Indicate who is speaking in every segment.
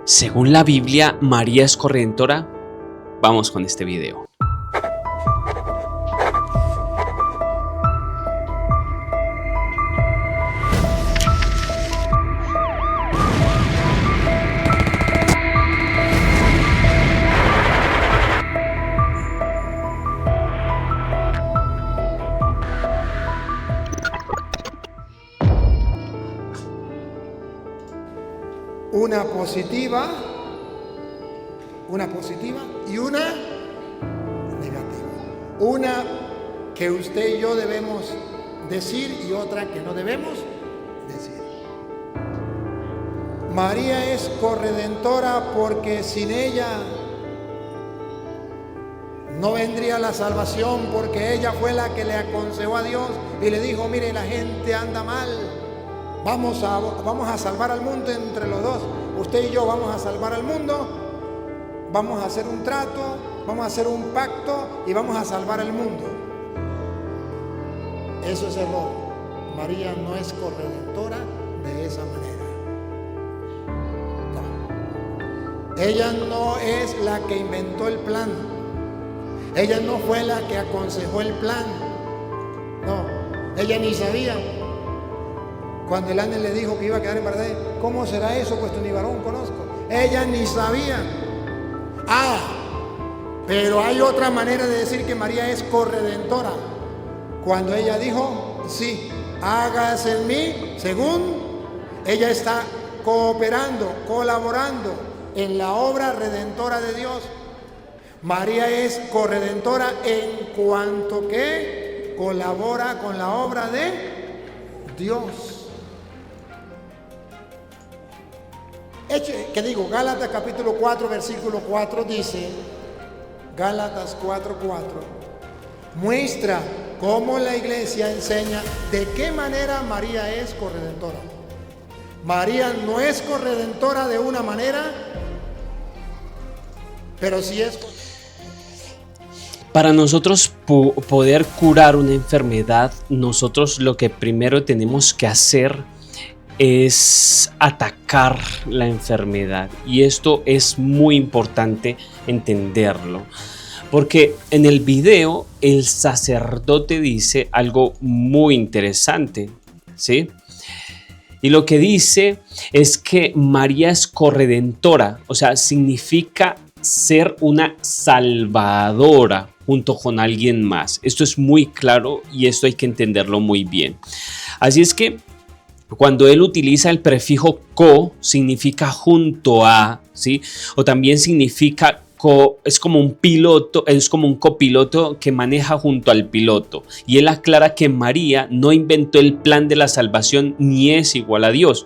Speaker 1: Según la Biblia, ¿María es corredentora? Vamos con este video.
Speaker 2: Una positiva y una negativa. Una que usted y yo debemos decir y otra que no debemos decir. María es corredentora porque sin ella no vendría la salvación, porque ella fue la que le aconsejó a Dios y le dijo: mire, la gente anda mal. Vamos a salvar al mundo entre los dos. Usted y yo vamos a salvar al mundo. Vamos a hacer un trato, vamos a hacer un pacto y vamos a salvar al mundo. Eso es error. María no es corredentora de esa manera. No. Ella no es la que inventó el plan. Ella no fue la que aconsejó el plan. No, ella ni sabía. Cuando el ángel le dijo que iba a quedar embarazada, ¿cómo será eso? Puesto ni varón conozco. Ella ni sabía. Pero hay otra manera de decir que María es corredentora. Cuando ella dijo: sí, hágase en mí según. Ella está cooperando, colaborando en la obra redentora de Dios. María es corredentora en cuanto que colabora con la obra de Dios. Gálatas capítulo 4, versículo 4 dice, Gálatas 4:4, muestra cómo la iglesia enseña de qué manera María es corredentora. María no es corredentora de una manera, pero sí es.
Speaker 1: Para nosotros poder curar una enfermedad, nosotros lo que primero tenemos que hacer es atacar la enfermedad, y esto es muy importante entenderlo, porque en el video el sacerdote dice algo muy interesante, ¿sí? Y lo que dice es que María es corredentora, o sea, significa ser una salvadora junto con alguien más. Esto es muy claro y esto hay que entenderlo muy bien. Así es que cuando él utiliza el prefijo co, significa junto a, ¿sí? O también significa es como un piloto, es como un copiloto que maneja junto al piloto. Y él aclara que María no inventó el plan de la salvación ni es igual a Dios.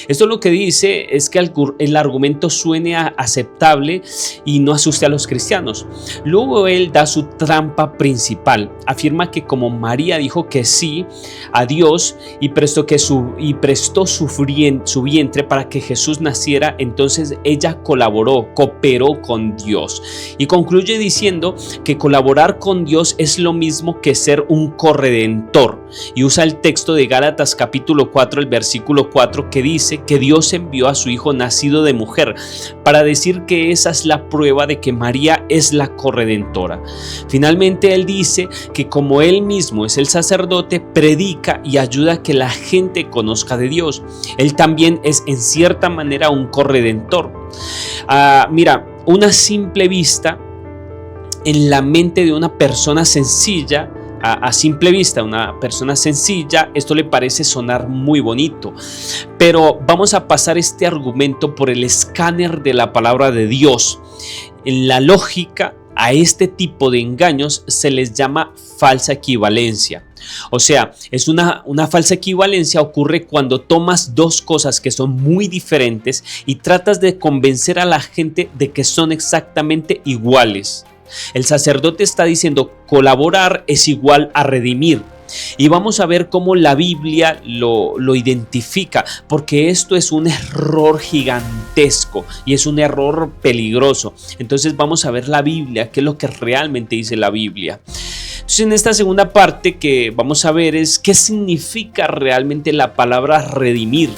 Speaker 1: Esto lo que dice es que el argumento suene aceptable y no asuste a los cristianos. Luego él da su trampa principal. Afirma que como María dijo que sí a Dios y prestó su vientre para que Jesús naciera, entonces ella cooperó con Dios. Y concluye diciendo que colaborar con Dios es lo mismo que ser un corredentor, y usa el texto de Gálatas capítulo 4, el versículo 4, que dice que Dios envió a su hijo nacido de mujer para decir que esa es la prueba de que María es la corredentora. Finalmente él dice que como él mismo es el sacerdote, predica y ayuda a que la gente conozca de Dios. Él también es en cierta manera un corredentor. Mira, una simple vista en la mente de una persona sencilla, a simple vista, una persona sencilla, esto le parece sonar muy bonito, pero vamos a pasar este argumento por el escáner de la palabra de Dios. En la lógica, a este tipo de engaños se les llama falsa equivalencia. O sea, es una falsa equivalencia ocurre cuando tomas dos cosas que son muy diferentes y tratas de convencer a la gente de que son exactamente iguales. El sacerdote está diciendo colaborar es igual a redimir. Y vamos a ver cómo la Biblia lo identifica, porque esto es un error gigantesco y es un error peligroso. Entonces vamos a ver la Biblia, qué es lo que realmente dice la Biblia. Entonces en esta segunda parte que vamos a ver es qué significa realmente la palabra redimir.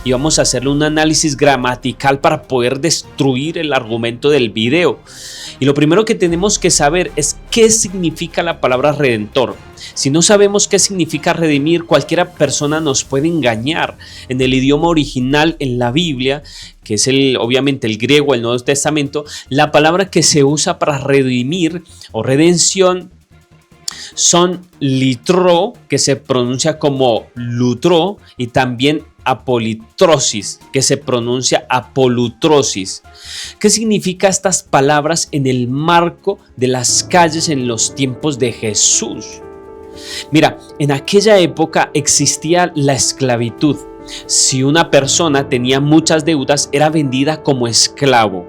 Speaker 1: y vamos a hacerle un análisis gramatical para poder destruir el argumento del video. Y lo primero que tenemos que saber es qué significa la palabra redentor. Si no sabemos qué significa redimir, cualquier persona nos puede engañar. En el idioma original, en la Biblia, que es obviamente el griego, el Nuevo Testamento, la palabra que se usa para redimir o redención son litro, que se pronuncia como lutro, y también apolitrosis, que se pronuncia apolutrosis. ¿Qué significa estas palabras en el marco de las calles en los tiempos de Jesús? Mira, en aquella época existía la esclavitud. Si una persona tenía muchas deudas, era vendida como esclavo.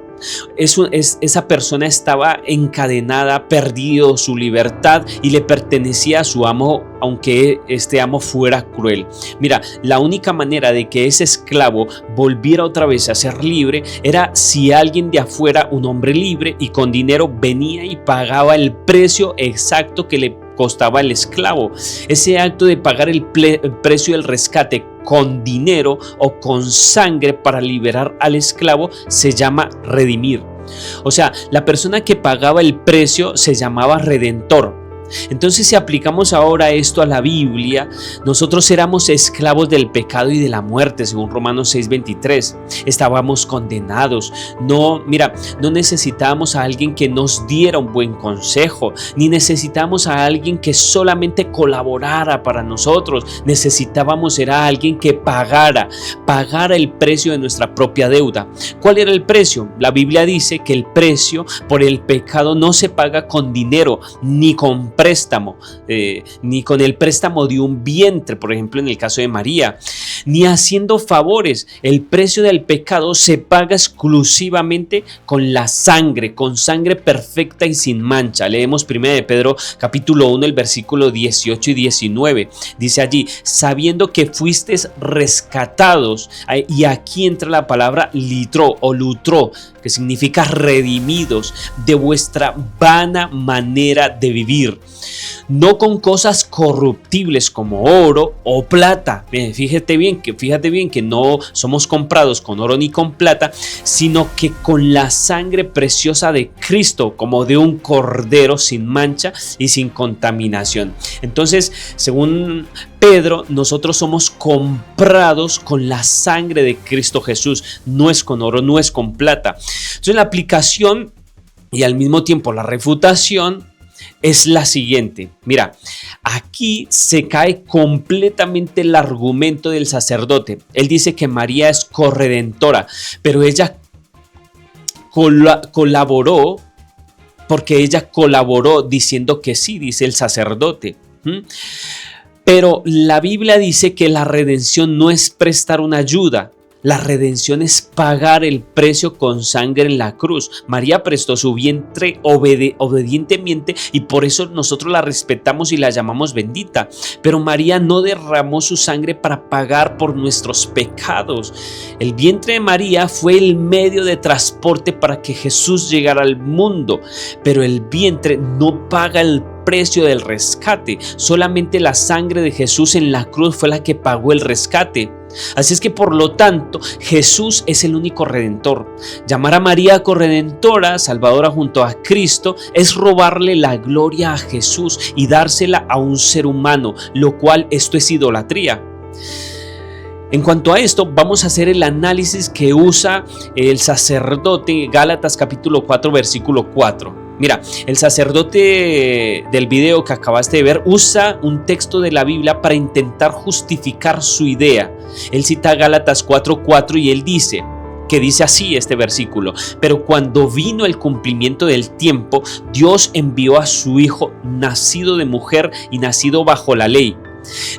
Speaker 1: Esa persona estaba encadenada, perdido su libertad y le pertenecía a su amo, aunque este amo fuera cruel. Mira, la única manera de que ese esclavo volviera otra vez a ser libre era si alguien de afuera, un hombre libre y con dinero, venía y pagaba el precio exacto que le costaba el esclavo. Ese acto de pagar el precio del rescate con dinero o con sangre para liberar al esclavo se llama redimir. O sea, la persona que pagaba el precio se llamaba redentor. Entonces, si aplicamos ahora esto a la Biblia, nosotros éramos esclavos del pecado y de la muerte, según Romanos 6:23. Estábamos condenados. No necesitábamos a alguien que nos diera un buen consejo, ni necesitábamos a alguien que solamente colaborara para nosotros. Necesitábamos a alguien que pagara el precio de nuestra propia deuda. ¿Cuál era el precio? La Biblia dice que el precio por el pecado no se paga con dinero, ni con préstamo, ni con el préstamo de un vientre, por ejemplo en el caso de María, ni haciendo favores. El precio del pecado se paga exclusivamente con la sangre, con sangre perfecta y sin mancha. Leemos 1 de Pedro capítulo 1, el versículo 18 y 19. Dice allí: sabiendo que fuisteis rescatados, y aquí entra la palabra litro o lutro, que significa redimidos, de vuestra vana manera de vivir, no con cosas corruptibles como oro o plata. Fíjate bien que no somos comprados con oro ni con plata, sino que con la sangre preciosa de Cristo, como de un cordero sin mancha y sin contaminación. Entonces, según Pedro, nosotros somos comprados con la sangre de Cristo Jesús. No es con oro, no es con plata. Entonces, la aplicación y al mismo tiempo la refutación es la siguiente. Mira, aquí se cae completamente el argumento del sacerdote. Él dice que María es corredentora, pero ella colaboró, porque ella colaboró diciendo que sí, dice el sacerdote. Pero la Biblia dice que la redención no es prestar una ayuda. La redención es pagar el precio con sangre en la cruz. María prestó su vientre obedientemente y por eso nosotros la respetamos y la llamamos bendita. Pero María no derramó su sangre para pagar por nuestros pecados. El vientre de María fue el medio de transporte para que Jesús llegara al mundo, pero el vientre no paga el precio del rescate. Solamente la sangre de Jesús en la cruz fue la que pagó el rescate. Así es que, por lo tanto, Jesús es el único redentor. Llamar a María corredentora, salvadora junto a Cristo, es robarle la gloria a Jesús y dársela a un ser humano, lo cual esto es idolatría. En cuanto a esto, vamos a hacer el análisis que usa el sacerdote, Gálatas capítulo 4, versículo 4. Mira, el sacerdote del video que acabaste de ver usa un texto de la Biblia para intentar justificar su idea. Él cita Gálatas 4:4 y él dice así este versículo: pero cuando vino el cumplimiento del tiempo, Dios envió a su Hijo, nacido de mujer y nacido bajo la ley.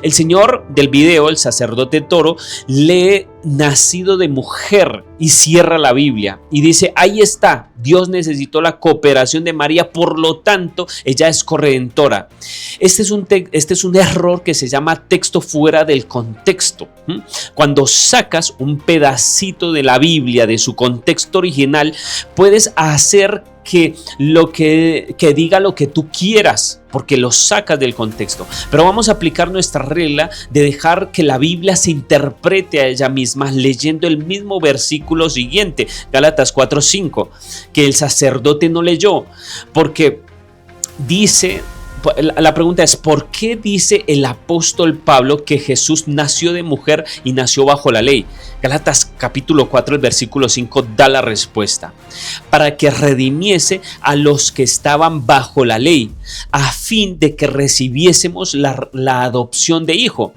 Speaker 1: El señor del video, el sacerdote Toro, lee nacido de mujer y cierra la Biblia y dice: ahí está, Dios necesitó la cooperación de María, por lo tanto ella es corredentora. Este es un error que se llama texto fuera del contexto. Cuando sacas un pedacito de la Biblia de su contexto original, puedes hacer que diga lo que tú quieras, porque lo sacas del contexto. Pero vamos a aplicar nuestra regla de dejar que la Biblia se interprete a ella misma leyendo el mismo versículo siguiente, Gálatas 4:5, que el sacerdote no leyó, porque dice... La pregunta es, ¿por qué dice el apóstol Pablo que Jesús nació de mujer y nació bajo la ley? Gálatas capítulo 4, el versículo 5 da la respuesta. Para que redimiese a los que estaban bajo la ley, a fin de que recibiésemos la adopción de hijo.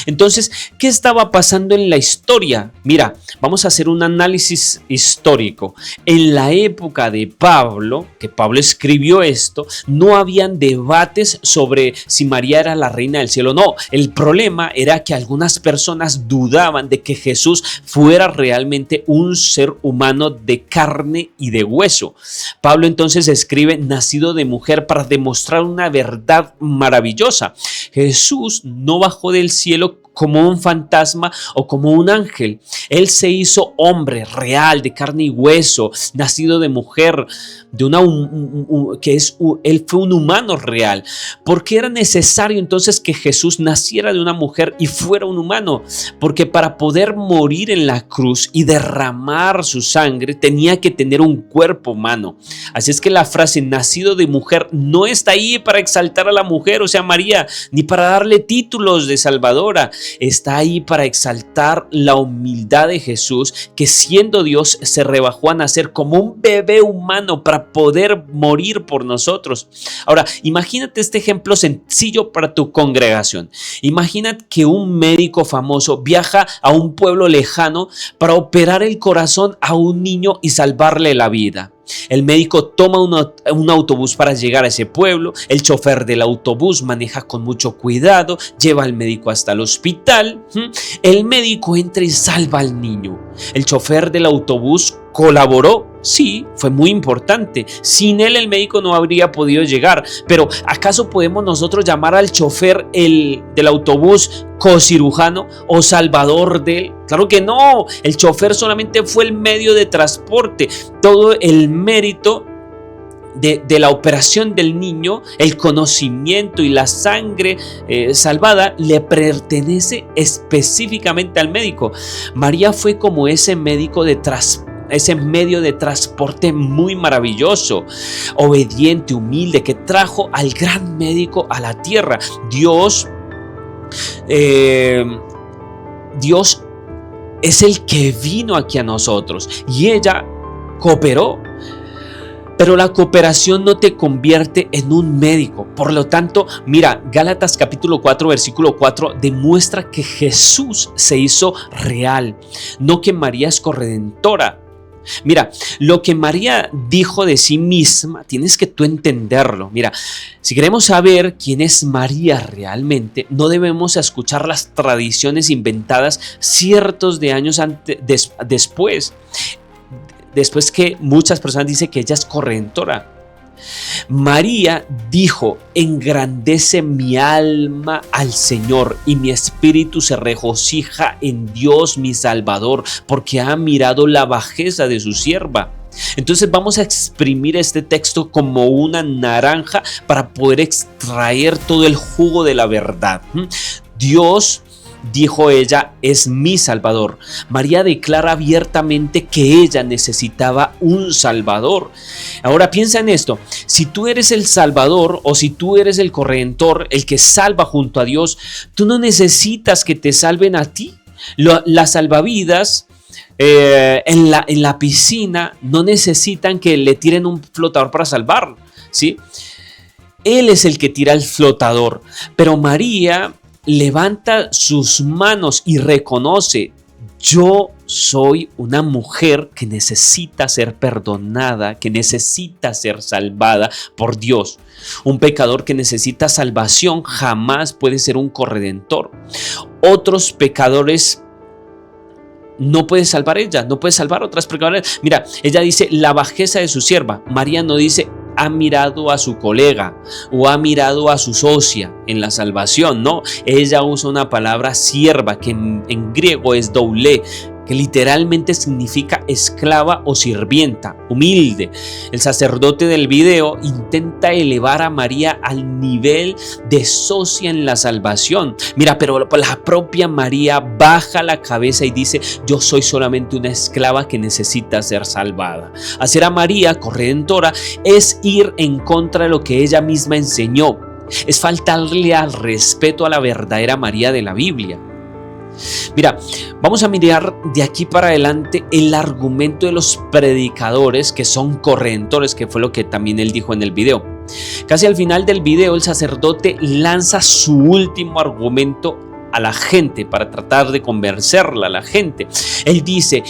Speaker 1: Entonces, ¿qué estaba pasando en la historia? Mira, vamos a hacer un análisis histórico. En la época de Pablo, que Pablo escribió esto, no habían debates sobre si María era la reina del cielo o no. El problema era que algunas personas dudaban de que Jesús fuera realmente un ser humano de carne y de hueso. Pablo entonces escribe, nacido de mujer, para demostrar una verdad maravillosa. Jesús no bajó del cielo como un fantasma o como un ángel. Él se hizo hombre real, de carne y hueso, nacido de mujer, él fue un humano real. ¿Por qué era necesario entonces que Jesús naciera de una mujer y fuera un humano? Porque para poder morir en la cruz y derramar su sangre tenía que tener un cuerpo humano. Así es que la frase nacido de mujer no está ahí para exaltar a la mujer, o sea, María, ni para darle títulos de salvadora. Está ahí para exaltar la humildad de Jesús, que siendo Dios se rebajó a nacer como un bebé humano para poder morir por nosotros. Ahora, imagínate este ejemplo sencillo para tu congregación. Imagínate que un médico famoso viaja a un pueblo lejano para operar el corazón a un niño y salvarle la vida. El médico toma un autobús para llegar a ese pueblo. El chofer del autobús maneja con mucho cuidado, lleva al médico hasta el hospital. El médico entra y salva al niño. El chofer del autobús colaboró. Sí, fue muy importante. Sin él el médico no habría podido llegar. Pero ¿acaso podemos nosotros llamar al chofer del autobús cocirujano o salvador de él? Claro que no. El chofer solamente fue el medio de transporte. Todo el mérito de la operación del niño, el conocimiento y la sangre salvada le pertenece específicamente al médico. María fue como ese médico ese medio de transporte muy maravilloso, obediente, humilde, que trajo al gran médico a la tierra. Dios es el que vino aquí a nosotros y ella cooperó. Pero la cooperación no te convierte en un médico. Por lo tanto, mira, Gálatas capítulo 4, versículo 4 demuestra que Jesús se hizo real, no que María es corredentora. Mira, lo que María dijo de sí misma, tienes que tú entenderlo. Mira, si queremos saber quién es María realmente, no debemos escuchar las tradiciones inventadas cientos de años después que muchas personas dicen que ella es corredentora. María dijo: engrandece mi alma al Señor y mi espíritu se regocija en Dios mi Salvador, porque ha mirado la bajeza de su sierva. Entonces vamos a exprimir este texto como una naranja para poder extraer todo el jugo de la verdad. Dios, dijo ella, es mi Salvador. María declara abiertamente que ella necesitaba un Salvador. Ahora piensa en esto: si tú eres el Salvador o si tú eres el Corredentor, el que salva junto a Dios, tú no necesitas que te salven a ti. Las salvavidas en la piscina no necesitan que le tiren un flotador para salvar, ¿sí? Él es el que tira el flotador, pero María levanta sus manos y reconoce: yo soy una mujer que necesita ser perdonada, que necesita ser salvada por Dios. Un pecador que necesita salvación jamás puede ser un corredentor. Otros pecadores no puede salvar ella, no puede salvar otras pecadores. Mira, ella dice la bajeza de su sierva. María no dice ha mirado a su colega o ha mirado a su socia en la salvación, no. Ella usa una palabra sierva que en griego es doulé, que literalmente significa esclava o sirvienta, humilde. El sacerdote del video intenta elevar a María al nivel de socia en la salvación. Mira, pero la propia María baja la cabeza y dice: yo soy solamente una esclava que necesita ser salvada. Hacer a María corredentora es ir en contra de lo que ella misma enseñó. Es faltarle al respeto a la verdadera María de la Biblia. Mira, vamos a mirar de aquí para adelante el argumento de los predicadores que son corredentores, que fue lo que también él dijo en el video. Casi al final del video, el sacerdote lanza su último argumento a la gente para tratar de convencerla a la gente. Él dice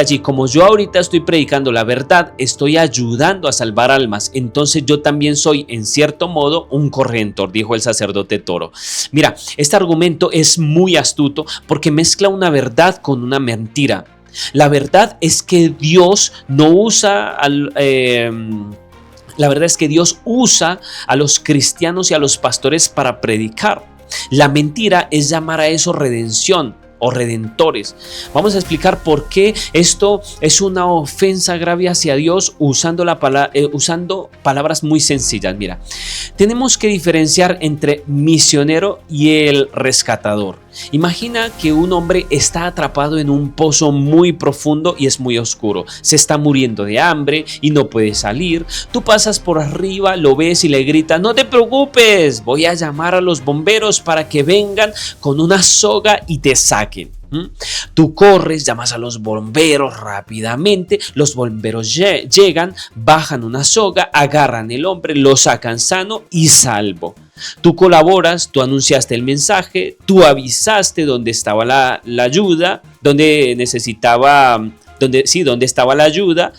Speaker 1: allí, como yo ahorita estoy predicando la verdad, estoy ayudando a salvar almas, entonces yo también soy en cierto modo un corredentor, dijo el sacerdote Toro. Mira, este argumento es muy astuto porque mezcla una verdad con una mentira. La verdad es que Dios no usa la verdad es que Dios usa a los cristianos y a los pastores para predicar. La mentira es llamar a eso redención o redentores. Vamos a explicar por qué esto es una ofensa grave hacia Dios usando palabras muy sencillas. Mira, tenemos que diferenciar entre misionero y el rescatador. Imagina que un hombre está atrapado en un pozo muy profundo y es muy oscuro. Se está muriendo de hambre y no puede salir. Tú pasas por arriba, lo ves y le gritas: no te preocupes, voy a llamar a los bomberos para que vengan con una soga y te saquen. Tú corres, llamas a los bomberos rápidamente, los bomberos llegan, bajan una soga, agarran el hombre, lo sacan sano y salvo. Tú colaboras, tú anunciaste el mensaje, tú avisaste dónde estaba la ayuda, dónde estaba la ayuda,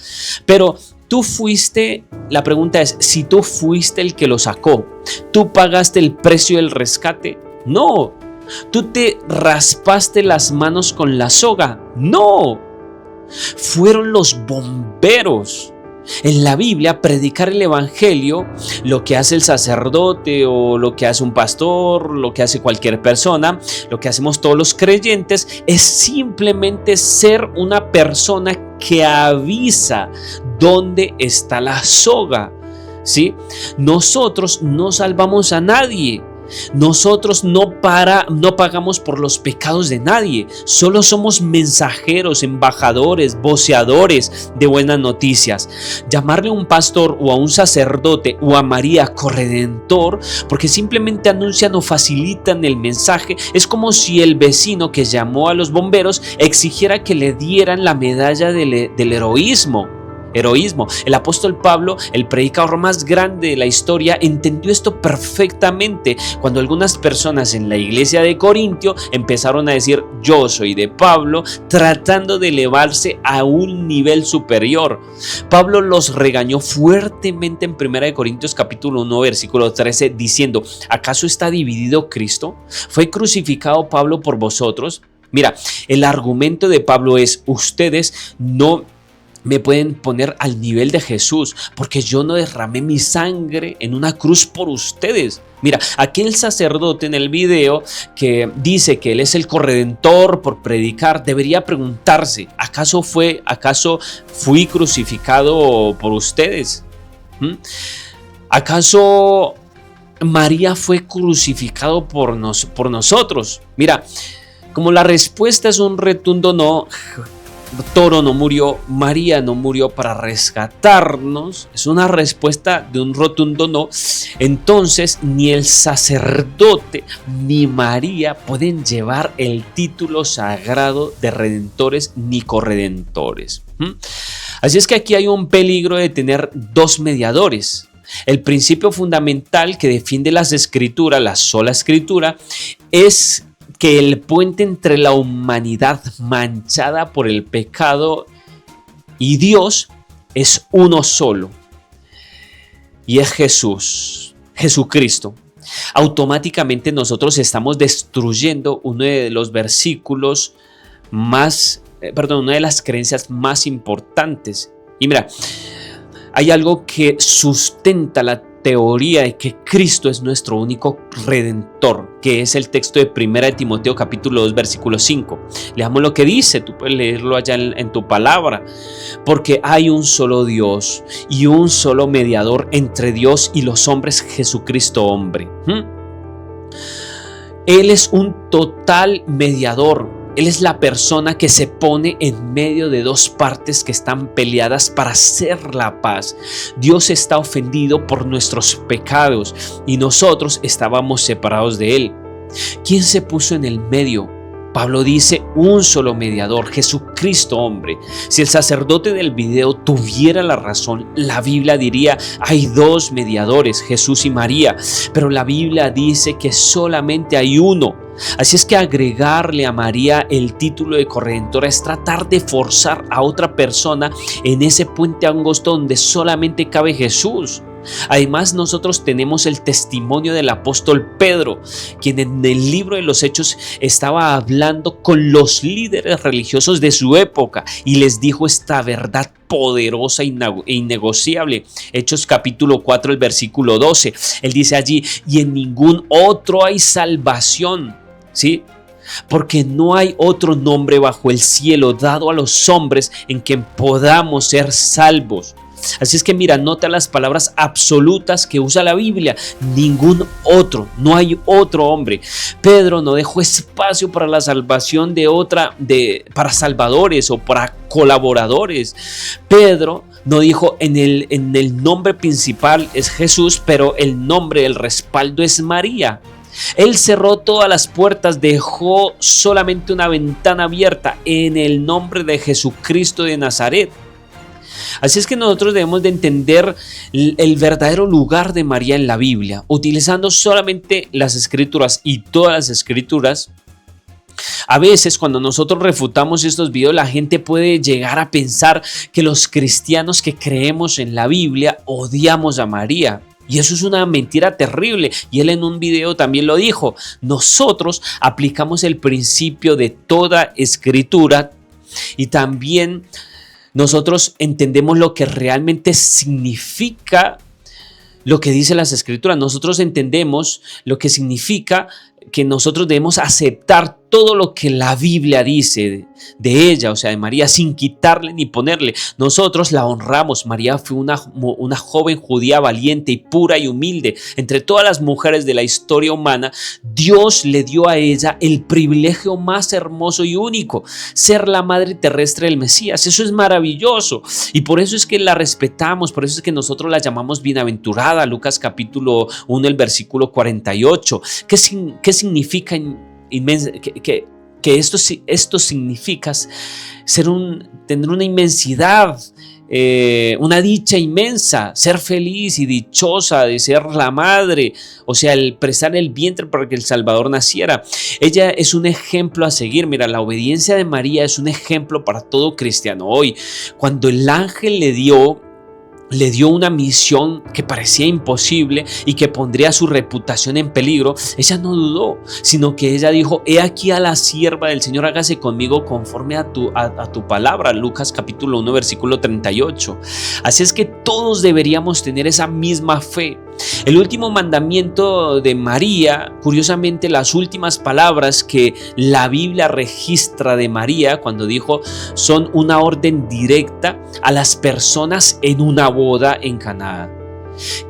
Speaker 1: pero tú fuiste, la pregunta es, si tú fuiste el que lo sacó, ¿tú pagaste el precio del rescate? No. ¿Tú te raspaste las manos con la soga? No. Fueron los bomberos. En la Biblia, predicar el evangelio, lo que hace el sacerdote o lo que hace un pastor, lo que hace cualquier persona, lo que hacemos todos los creyentes, es simplemente ser una persona que avisa dónde está la soga, ¿sí? Nosotros no salvamos a nadie. Nosotros no pagamos por los pecados de nadie, solo somos mensajeros, embajadores, voceadores de buenas noticias. Llamarle a un pastor o a un sacerdote o a María corredentor porque simplemente anuncian o facilitan el mensaje es como si el vecino que llamó a los bomberos exigiera que le dieran la medalla del heroísmo. El apóstol Pablo, el predicador más grande de la historia, entendió esto perfectamente cuando algunas personas en la iglesia de Corintio empezaron a decir: yo soy de Pablo, tratando de elevarse a un nivel superior. Pablo los regañó fuertemente en 1 Corintios capítulo 1 versículo 13 diciendo: ¿acaso está dividido Cristo? ¿Fue crucificado Pablo por vosotros? Mira, el argumento de Pablo es: ustedes no me pueden poner al nivel de Jesús porque yo no derramé mi sangre en una cruz por ustedes. Mira, aquel sacerdote en el video que dice que él es el corredentor por predicar debería preguntarse: ¿acaso fui crucificado por ustedes? ¿Acaso María fue crucificado por nosotros? Mira, como la respuesta es un rotundo no, Toro no murió, María no murió para rescatarnos, es una respuesta de un rotundo no. Entonces ni el sacerdote ni María pueden llevar el título sagrado de redentores ni corredentores. Así es que aquí hay un peligro de tener dos mediadores. El principio fundamental que defiende las escrituras, la sola escritura, es que el puente entre la humanidad manchada por el pecado y Dios es uno solo, y es Jesucristo. Automáticamente nosotros estamos destruyendo uno de los versículos una de las creencias más importantes. Y mira, hay algo que sustenta la teoría de que Cristo es nuestro único redentor, que es el texto de 1 Timoteo capítulo 2 versículo 5. Leamos lo que dice, tú puedes leerlo allá en tu palabra. Porque hay un solo Dios y un solo mediador entre Dios y los hombres, Jesucristo hombre. Él es un total mediador. Él es la persona que se pone en medio de dos partes que están peleadas para hacer la paz. Dios está ofendido por nuestros pecados y nosotros estábamos separados de Él. ¿Quién se puso en el medio? Pablo dice un solo mediador, Jesucristo hombre. Si el sacerdote del video tuviera la razón, la Biblia diría hay dos mediadores, Jesús y María, pero la Biblia dice que solamente hay uno. Así es que agregarle a María el título de corredentora es tratar de forzar a otra persona en ese puente angosto donde solamente cabe Jesús. Además, nosotros tenemos el testimonio del apóstol Pedro, quien en el libro de los Hechos estaba hablando con los líderes religiosos de su época y les dijo esta verdad poderosa e innegociable. Hechos capítulo 4, el versículo 12. Él dice allí: y en ningún otro hay salvación, ¿sí? Porque no hay otro nombre bajo el cielo dado a los hombres en quien podamos ser salvos. Así es que mira, nota las palabras absolutas que usa la Biblia. Ningún otro, no hay otro hombre. Pedro no dejó espacio para la salvación para salvadores o para colaboradores. Pedro no dijo en el nombre principal es Jesús, pero el nombre del respaldo es María. Él cerró todas las puertas, dejó solamente una ventana abierta en el nombre de Jesucristo de Nazaret. Así es que nosotros debemos de entender el verdadero lugar de María en la Biblia, utilizando solamente las escrituras y todas las escrituras. A veces cuando nosotros refutamos estos videos, la gente puede llegar a pensar que los cristianos que creemos en la Biblia odiamos a María. Y eso es una mentira terrible. Y él en un video también lo dijo. Nosotros aplicamos el principio de toda escritura y también nosotros entendemos lo que realmente significa lo que dice las escrituras. Nosotros entendemos lo que significa que nosotros debemos aceptar todo lo que la Biblia dice de ella, o sea, de María, sin quitarle ni ponerle. Nosotros la honramos. María fue una joven judía valiente y pura y humilde. Entre todas las mujeres de la historia humana, Dios le dio a ella el privilegio más hermoso y único, ser la madre terrestre del Mesías. Eso es maravilloso y por eso es que la respetamos, por eso es que nosotros la llamamos bienaventurada. Lucas capítulo 1, el versículo 48. ¿Qué significa que esto significa tener una inmensidad, una dicha inmensa, ser feliz y dichosa de ser la madre, o sea, el prestar el vientre para que el Salvador naciera? Ella es un ejemplo a seguir. Mira, la obediencia de María es un ejemplo para todo cristiano hoy. Cuando el ángel le dio una misión que parecía imposible y que pondría su reputación en peligro, ella no dudó, sino que ella dijo: he aquí a la sierva del Señor, hágase conmigo conforme a tu palabra. Lucas capítulo 1 versículo 38. Así es que todos deberíamos tener esa misma fe. El último mandamiento de María, curiosamente las últimas palabras que la Biblia registra de María cuando dijo, son una orden directa a las personas en una boda en Caná.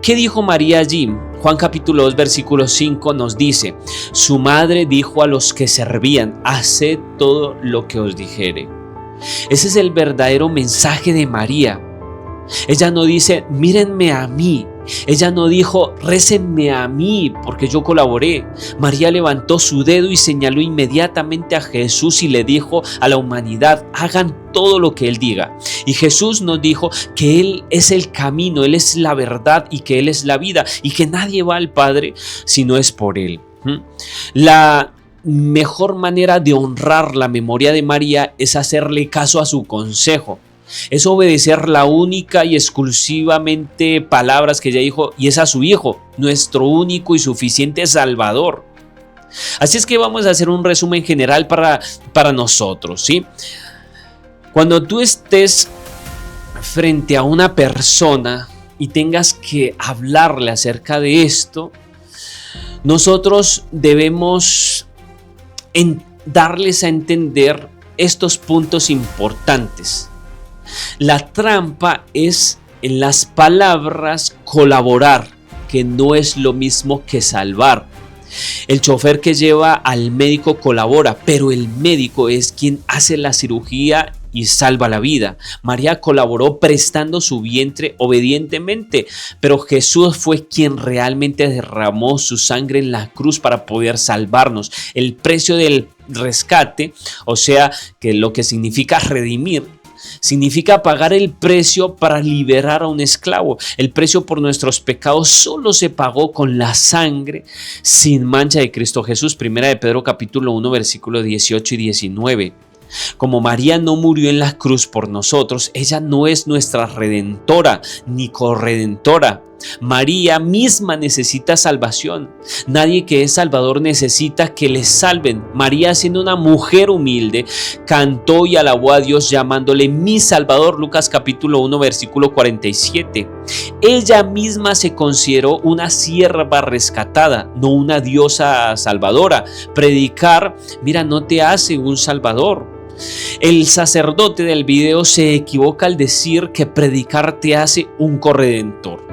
Speaker 1: ¿Qué dijo María allí? Juan capítulo 2 versículo 5 nos dice: su madre dijo a los que servían: haced todo lo que os dijere. Ese es el verdadero mensaje de María. Ella no dice: mírenme a mí. Ella no dijo: récenme a mí porque yo colaboré. María levantó su dedo y señaló inmediatamente a Jesús y le dijo a la humanidad: hagan todo lo que Él diga. Y Jesús nos dijo que Él es el camino, Él es la verdad y que Él es la vida y que nadie va al Padre si no es por Él. La mejor manera de honrar la memoria de María es hacerle caso a su consejo. Es obedecer la única y exclusivamente palabras que ella dijo, y es a su Hijo, nuestro único y suficiente Salvador. Así es que vamos a hacer un resumen general para nosotros, ¿sí? Cuando tú estés frente a una persona y tengas que hablarle acerca de esto, nosotros debemos darles a entender estos puntos importantes. La trampa es en las palabras colaborar, que no es lo mismo que salvar. El chofer que lleva al médico colabora, pero el médico es quien hace la cirugía y salva la vida. María colaboró prestando su vientre obedientemente, pero Jesús fue quien realmente derramó su sangre en la cruz para poder salvarnos. El precio del rescate, o sea, que lo que significa redimir, significa pagar el precio para liberar a un esclavo. El precio por nuestros pecados solo se pagó con la sangre sin mancha de Cristo Jesús. Primera de Pedro capítulo 1 versículos 18 y 19. Como María no murió en la cruz por nosotros, ella no es nuestra redentora ni corredentora. María misma necesita salvación. Nadie que es salvador necesita que le salven. María, siendo una mujer humilde, cantó y alabó a Dios llamándole mi Salvador. Lucas capítulo 1 versículo 47. Ella misma se consideró una sierva rescatada, no una diosa salvadora. Predicar, mira, no te hace un salvador. El sacerdote del video se equivoca al decir que predicar te hace un corredentor.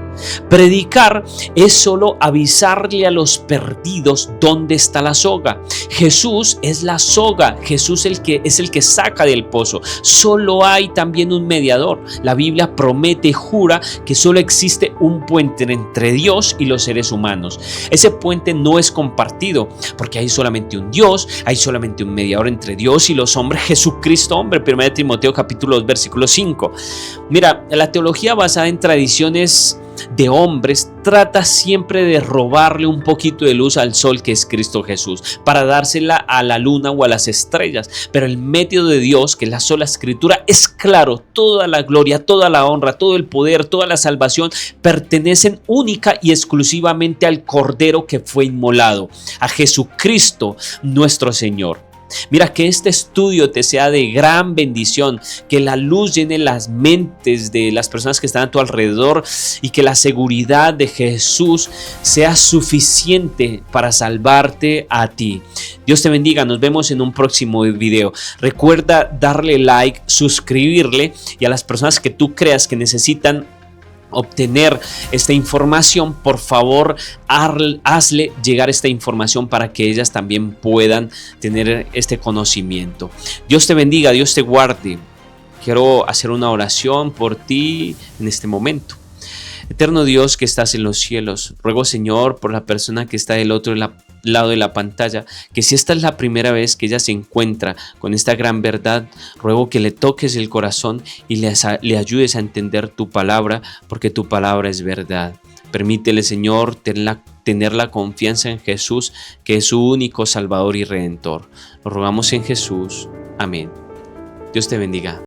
Speaker 1: Predicar es solo avisarle a los perdidos dónde está la soga. Jesús es la soga, Jesús es el que saca del pozo. Solo hay también un mediador. La Biblia promete y jura que solo existe un puente entre Dios y los seres humanos. Ese puente no es compartido porque hay solamente un Dios, hay solamente un mediador entre Dios y los hombres, Jesucristo hombre. 1 Timoteo capítulo 2 versículo 5. Mira, la teología basada en tradiciones de hombres trata siempre de robarle un poquito de luz al sol, que es Cristo Jesús, para dársela a la luna o a las estrellas. Pero el método de Dios, que es la sola escritura, es claro: toda la gloria, toda la honra, todo el poder, toda la salvación pertenecen única y exclusivamente al Cordero que fue inmolado, a Jesucristo nuestro Señor. Mira, que este estudio te sea de gran bendición, que la luz llene las mentes de las personas que están a tu alrededor y que la seguridad de Jesús sea suficiente para salvarte a ti. Dios te bendiga, nos vemos en un próximo video. Recuerda darle like, suscribirle, y a las personas que tú creas que necesitan obtener esta información, por favor hazle llegar esta información para que ellas también puedan tener este conocimiento. Dios te bendiga, Dios te guarde. Quiero hacer una oración por ti en este momento. Eterno Dios que estás en los cielos, ruego, Señor, por la persona que está del otro lado de la pantalla, que si esta es la primera vez que ella se encuentra con esta gran verdad, ruego que le toques el corazón y le ayudes a entender tu palabra, porque tu palabra es verdad. Permítele, Señor, tener la confianza en Jesús, que es su único Salvador y Redentor. Lo rogamos en Jesús. Amén. Dios te bendiga.